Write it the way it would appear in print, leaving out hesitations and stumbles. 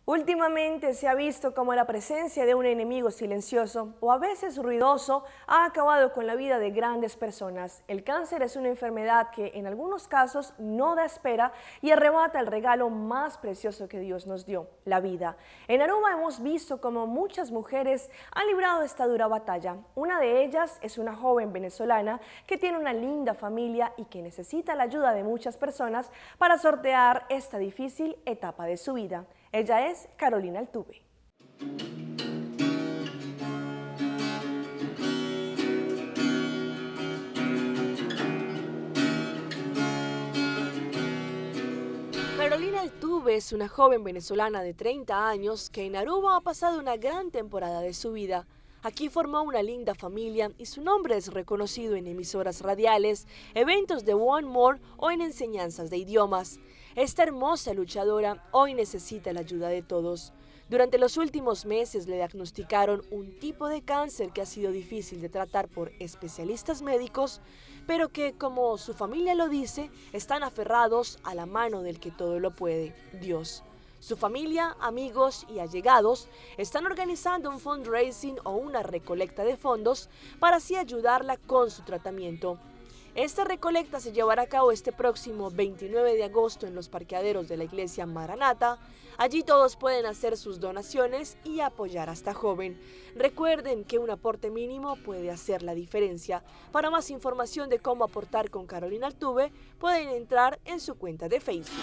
Últimamente se ha visto como la presencia de un enemigo silencioso o a veces ruidoso ha acabado con la vida de grandes personas. El cáncer es una enfermedad que en algunos casos no da espera y arrebata el regalo más precioso que Dios nos dio, la vida. En Aruba hemos visto como muchas mujeres han librado esta dura batalla. Una de ellas es una joven venezolana que tiene una linda familia y que necesita la ayuda de muchas personas para sortear esta difícil etapa de su vida. Ella es Carolina Altuve. Carolina Altuve es una joven venezolana de 30 años que en Aruba ha pasado una gran temporada de su vida. Aquí formó una linda familia y su nombre es reconocido en emisoras radiales, eventos de One More o en enseñanzas de idiomas. Esta hermosa luchadora hoy necesita la ayuda de todos. Durante los últimos meses le diagnosticaron un tipo de cáncer que ha sido difícil de tratar por especialistas médicos, pero que, como su familia lo dice, están aferrados a la mano del que todo lo puede, Dios. Su familia, amigos y allegados están organizando un fundraising o una recolecta de fondos para así ayudarla con su tratamiento. Esta recolecta se llevará a cabo este próximo 29 de agosto en los parqueaderos de la iglesia Maranata. Allí todos pueden hacer sus donaciones y apoyar a esta joven. Recuerden que un aporte mínimo puede hacer la diferencia. Para más información de cómo aportar con Carolina Altuve, pueden entrar en su cuenta de Facebook.